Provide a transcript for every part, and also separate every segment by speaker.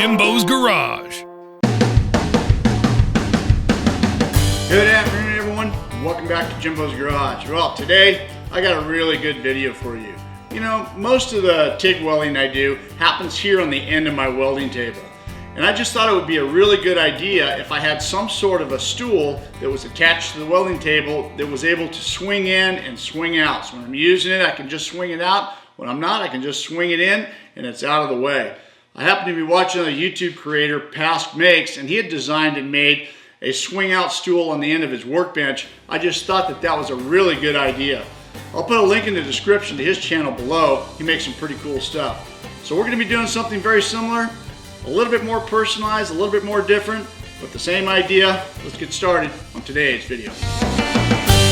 Speaker 1: Jimbo's Garage.
Speaker 2: Good afternoon, everyone. Welcome back to Jimbo's Garage. Well, today I got a really good video for you. You know, most of the TIG welding I do happens here on the end of my welding table. And I just thought it would be a really good idea if I had some sort of a stool that was attached to the welding table that was able to swing in and swing out. So when I'm using it, I can just swing it out. When I'm not, I can just swing it in and it's out of the way. I happen to be watching a YouTube creator, Pask Makes, and he had designed and made a swing out stool on the end of his workbench. I just thought that that was a really good idea. I'll put a link in the description to his channel below. He makes some pretty cool stuff. So we're going to be doing something very similar, a little bit more personalized, a little bit more different, but the same idea. Let's get started on today's video.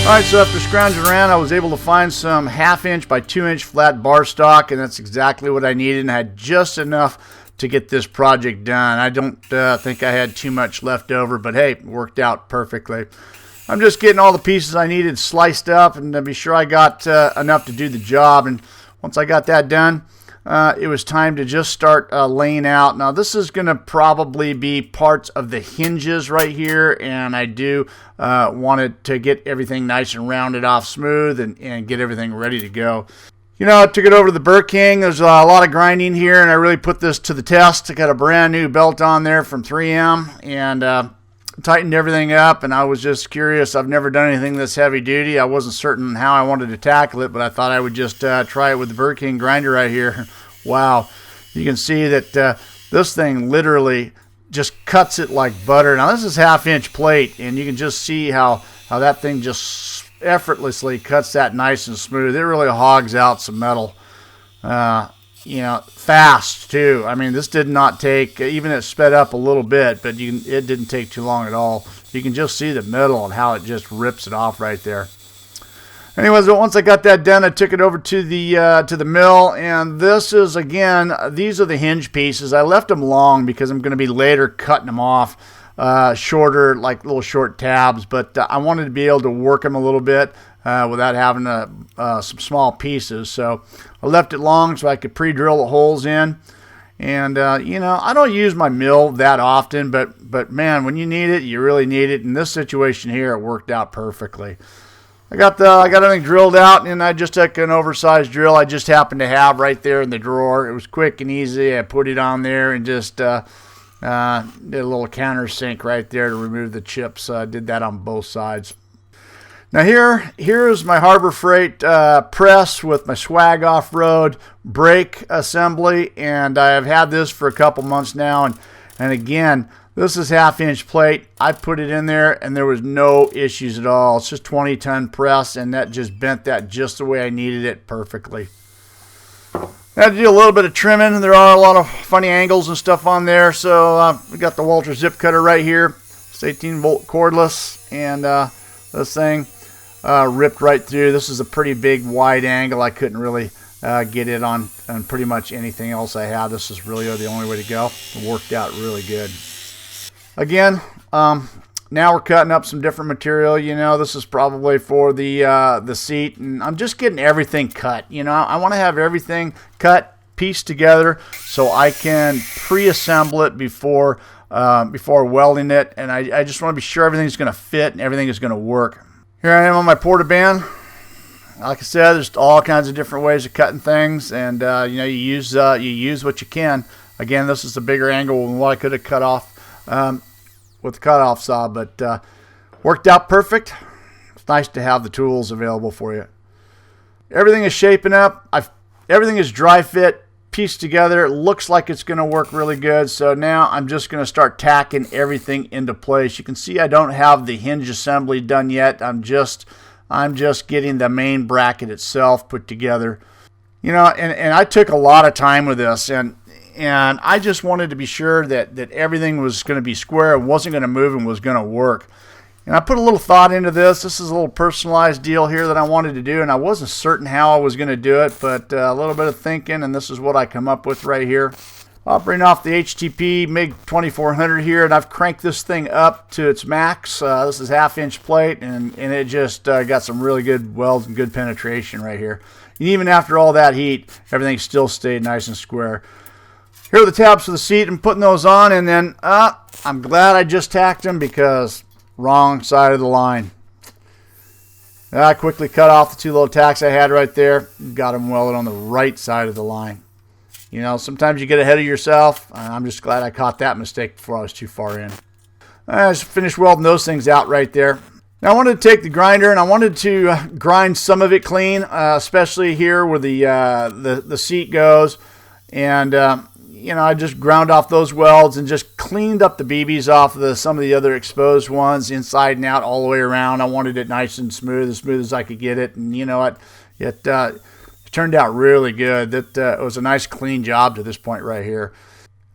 Speaker 2: Alright, so after scrounging around, I was able to find some 1/2 inch by 2 inch flat bar stock, and that's exactly what I needed, and I had just enough to get this project done. I don't think I had too much left over, but hey, it worked out perfectly. I'm just getting all the pieces I needed sliced up and to be sure I got enough to do the job. And once I got that done, it was time to just start laying out. Now this is going to probably be parts of the hinges right here, and I do wanted to get everything nice and rounded off smooth and get everything ready to go. You know, I took it over to the Burr King. There's a lot of grinding here, and I really put this to the test. I got a brand new belt on there from 3M, and tightened everything up, and I was just curious. I've never done anything this heavy duty. I wasn't certain how I wanted to tackle it, but I thought I would just try it with the Burr King grinder right here. Wow. You can see that this thing literally just cuts it like butter. Now this is 1/2 inch plate, and you can just see how that thing just effortlessly cuts that nice and smooth. It really hogs out some metal. You know, fast too. I mean, this did not take, even it sped up a little bit, but it didn't take too long at all. You can just see the metal and how it just rips it off right there. Anyways, once I got that done, I took it over to the mill, and this is, again, these are the hinge pieces. I left them long because I'm going to be later cutting them off shorter, like little short tabs, but I wanted to be able to work them a little bit without having some small pieces. So I left it long so I could pre-drill the holes in. And you know, I don't use my mill that often, but man, when you need it, you really need it. In this situation here, it worked out perfectly. I got everything drilled out, and I just took an oversized drill I just happened to have right there in the drawer. It was quick and easy. I put it on there and just did a little countersink right there to remove the chips. I did that on both sides. Now here's my Harbor Freight press with my Swag Off-Road brake assembly, and I have had this for a couple months now, and again, this is 1/2 inch plate. I put it in there and there was no issues at all. It's just 20-ton press, and that just bent that just the way I needed it perfectly. I had to do a little bit of trimming. There are a lot of funny angles and stuff on there, so we got the Walter zip cutter right here. It's 18-volt cordless, and this thing ripped right through. This is a pretty big wide angle. I couldn't really get it on pretty much anything else I had. This is really the only way to go. It worked out really good. Again, now we're cutting up some different material. You know, this is probably for the seat, and I'm just getting everything cut. You know, I want to have everything cut, pieced together, so I can pre-assemble it before welding it, and I just want to be sure everything's going to fit and everything is going to work. Here I am on my porta-band. Like I said, there's all kinds of different ways of cutting things, and you know, you use what you can. Again, this is a bigger angle than what I could have cut off with the cutoff saw, but worked out perfect. It's nice to have the tools available for you. Everything is shaping up. Everything is dry fit, pieced together. It looks like it's going to work really good. So now I'm just going to start tacking everything into place. You can see I don't have the hinge assembly done yet. I'm just getting the main bracket itself put together. You know, and I took a lot of time with this, and I just wanted to be sure that everything was going to be square and wasn't going to move and was going to work. And I put a little thought into this. This is a little personalized deal here that I wanted to do, and I wasn't certain how I was going to do it, but a little bit of thinking, and this is what I come up with right here. Operating off the HTP MiG 2400 here, and I've cranked this thing up to its max. This is 1/2 inch plate, and it just got some really good welds and good penetration right here. And even after all that heat, everything still stayed nice and square. Here are the tabs for the seat. I'm putting those on, and then I'm glad I just tacked them because wrong side of the line. I quickly cut off the 2 little tacks I had right there. Got them welded on the right side of the line. You know, sometimes you get ahead of yourself. I'm just glad I caught that mistake before I was too far in. I just finished welding those things out right there. Now I wanted to take the grinder and I wanted to grind some of it clean, especially here where the seat goes. And you know, I just ground off those welds and just cleaned up the BBs off of some of the other exposed ones, inside and out, all the way around. I wanted it nice and smooth as I could get it. And you know what? It turned out really good. It was a nice clean job to this point right here.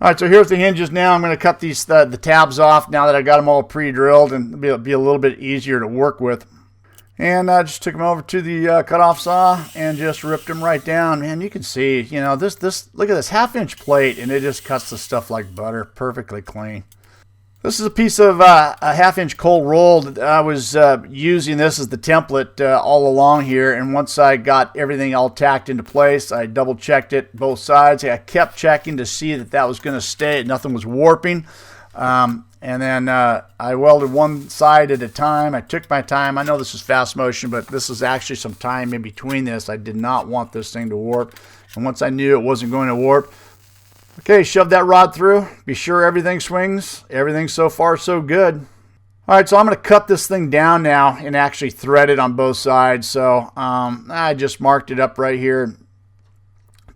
Speaker 2: All right, so here's the hinges now. I'm going to cut these the tabs off now that I got them all pre-drilled, and it'll be a little bit easier to work with. And I just took them over to the cutoff saw and just ripped them right down. Man, you can see, you know, this look at this 1/2-inch plate, and it just cuts the stuff like butter, perfectly clean. This is a piece of a 1/2-inch cold roll. I was using this as the template all along here, and once I got everything all tacked into place, I double checked it both sides. I kept checking to see that was going to stay, nothing was warping. And then I welded one side at a time. I took my time. I know this is fast motion, but this is actually some time in between this. I did not want this thing to warp. And once I knew it wasn't going to warp, okay, shove that rod through. Be sure everything swings. Everything so far so good. All right, so I'm going to cut this thing down now and actually thread it on both sides. So I just marked it up right here.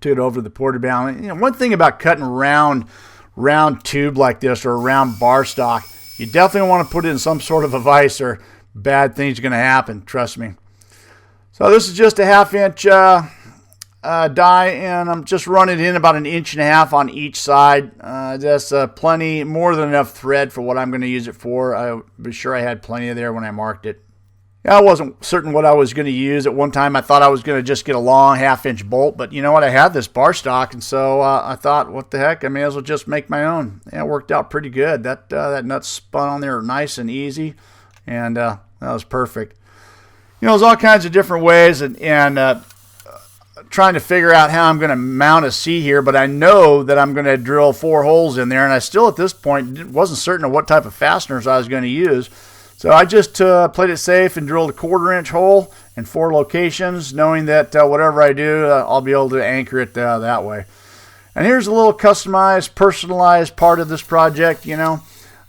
Speaker 2: Took it over to the porta-bound. You know, one thing about cutting round tube like this or a round bar stock, you definitely want to put it in some sort of a vise or bad things are going to happen, trust me. So this is just a 1/2-inch die, and I'm just running it in about 1.5 inches on each side. That's plenty, more than enough thread for what I'm going to use it for. I was sure I had plenty of there when I marked it. Yeah, I wasn't certain what I was going to use. At one time, I thought I was going to just get a long 1/2-inch bolt, but you know what? I had this bar stock, and so I thought, what the heck? I may as well just make my own. Yeah, it worked out pretty good. That nut spun on there nice and easy, and that was perfect. You know, there's all kinds of different ways, and trying to figure out how I'm going to mount a seat here, but I know that I'm going to drill 4 holes in there, and I still at this point wasn't certain of what type of fasteners I was going to use. So I just played it safe and drilled a 1/4-inch hole in 4 locations, knowing that whatever I do, I'll be able to anchor it that way. And here's a little customized, personalized part of this project. You know,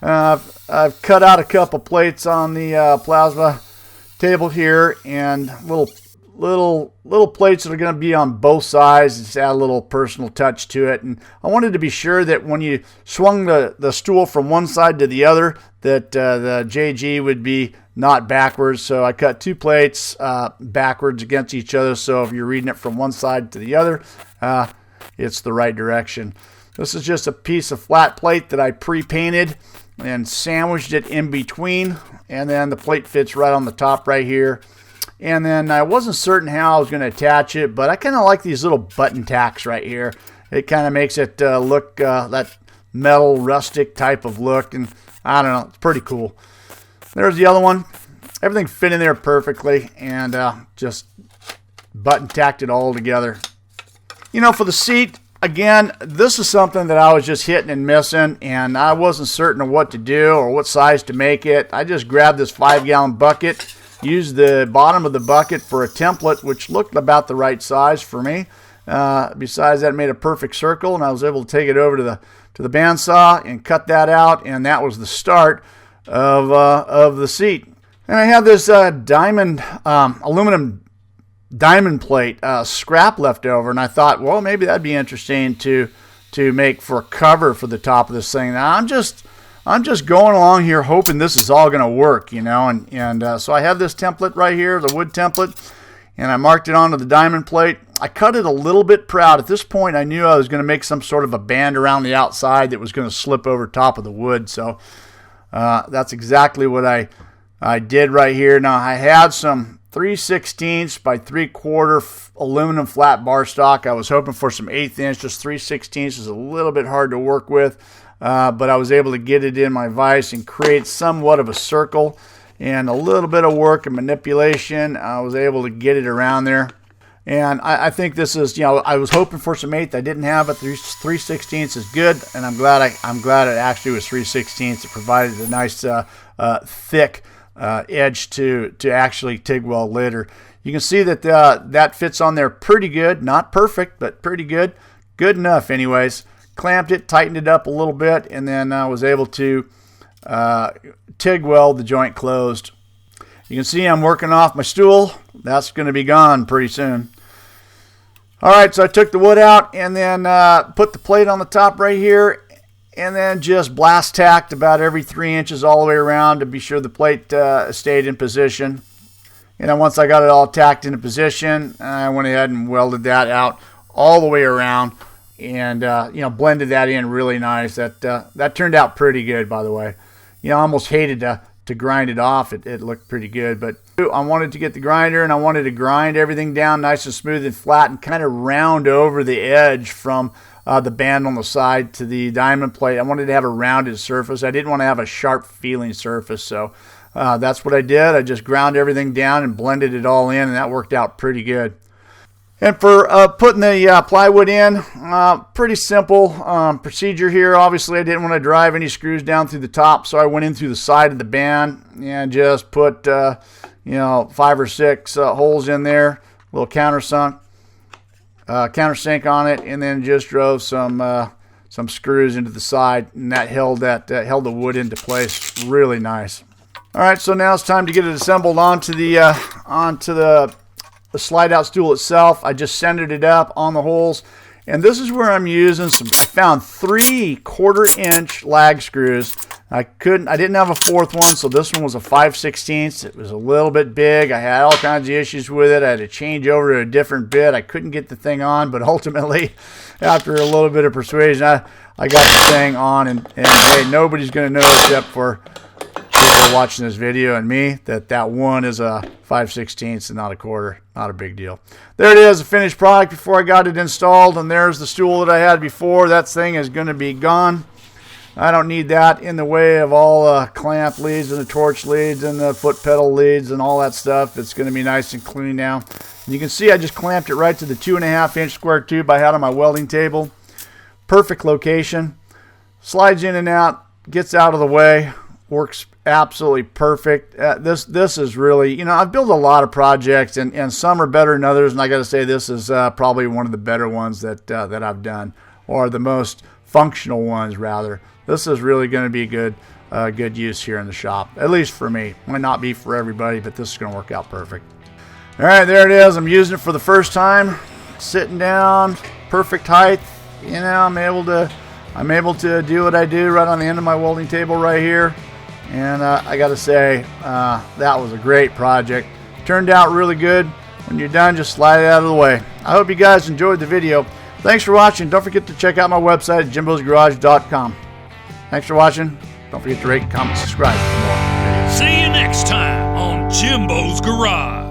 Speaker 2: I've cut out a couple plates on the plasma table here, and little plates that are going to be on both sides. Just add a little personal touch to it. And I wanted to be sure that when you swung the stool from one side to the other, that the JG would be not backwards. So I cut 2 plates backwards against each other. So if you're reading it from one side to the other, it's the right direction. This is just a piece of flat plate that I pre-painted and sandwiched it in between. And then the plate fits right on the top right here. And then I wasn't certain how I was going to attach it, but I kind of like these little button tacks right here. It kind of makes it look that metal rustic type of look, and I don't know, it's pretty cool. There's the other one. Everything fit in there perfectly, and just button tacked it all together. You know, for the seat, again, this is something that I was just hitting and missing, and I wasn't certain of what to do or what size to make it. I just grabbed this 5-gallon bucket, used the bottom of the bucket for a template, which looked about the right size for me. Besides that, it made a perfect circle, and I was able to take it over to the bandsaw and cut that out, and that was the start of the seat. And I had this aluminum diamond plate scrap left over, and I thought, well, maybe that'd be interesting to make for a cover for the top of this thing. Now I'm just going along here hoping this is all going to work, you know, and so I have this template right here, the wood template, and I marked it onto the diamond plate. I cut it a little bit proud. At this point, I knew I was going to make some sort of a band around the outside that was going to slip over top of the wood, so that's exactly what I did right here. Now, I had some 3/16 by 3/4 aluminum flat bar stock. I was hoping for some 1/8 inch. Just 3/16 is a little bit hard to work with. But I was able to get it in my vise and create somewhat of a circle, and a little bit of work and manipulation, I was able to get it around there.
Speaker 1: And I think this is, you know, I was hoping for some 1/8. I didn't have it. 3/16 is good, and I'm glad it actually was 3/16. It provided a nice thick edge to actually TIG weld later. You can see that that fits on there pretty good. Not perfect, but pretty good. Good enough anyways. Clamped it, tightened it up a little bit, and then I was able to TIG weld the joint closed. You can see I'm working off my stool. That's going to be gone pretty soon. All right, so I took the wood out and then put the plate on the top right here, and then just blast tacked about every 3 inches all the way around to be sure the plate stayed in position. And then once I got it all tacked into position, I went ahead and welded that out all the way around, and you know, blended that in really nice. That turned out pretty good, by the way. You know, I almost hated to grind it off. It looked pretty good, but I wanted to get the grinder, and I wanted to grind everything down nice and smooth and flat, and kind of round over the edge from the band on the side to the diamond plate. I wanted to have a rounded surface. I didn't want to have a sharp feeling surface, so that's what I did. I just ground everything down and blended it all in, and that worked out pretty good. And for putting the plywood in, pretty simple procedure here. Obviously, I didn't want to drive any screws down through the top, so I went in through the side of the band and just put, you know, 5 or 6 holes in there, a little countersink on it, and then just drove some screws into the side, and that held the wood into place really nice. All right, so now it's time to get it assembled onto the slide out stool itself. I just centered it up on the holes, and this is where I'm using I found 3 1/4-inch lag screws. I didn't have a 4th one, so this one was a 5/16. It was a little bit big. I had all kinds of issues with it. I had to change over to a different bit. I couldn't get the thing on, but ultimately, after a little bit of persuasion, I got the thing on, and hey, nobody's going to know except for people watching this video and me that one is a 5/16 and not a 1/4. Not a big deal. There it is, a finished product before I got it installed, and there's the stool that I had before. That thing is going to be gone. I don't need that in the way of all clamp leads and the torch leads and the foot pedal leads and all that stuff. It's going to be nice and clean now. And you can see I just clamped it right to the 2.5-inch square tube I had on my welding table. Perfect location. Slides in and out, gets out of the way, works absolutely perfect. This is really, you know, I've built a lot of projects, and some are better than others, and I got to say this is probably one of the better ones that I've done, or the most functional ones rather. This is really going to be good use here in the shop, at least for me. Might not be for everybody, but this is going to work out perfect. All right, there it is. I'm using it for the first time, sitting down, perfect height. You know, I'm able to do what I do right on the end of my welding table right here. And I got to say, that was a great project. Turned out really good. When you're done, just slide it out of the way. I hope you guys enjoyed the video. Thanks for watching. Don't forget to check out my website at JIMBO'Sgarage.com. Thanks for watching. Don't forget to rate, comment, subscribe for more videos.
Speaker 3: See you next time on Jimbo's Garage.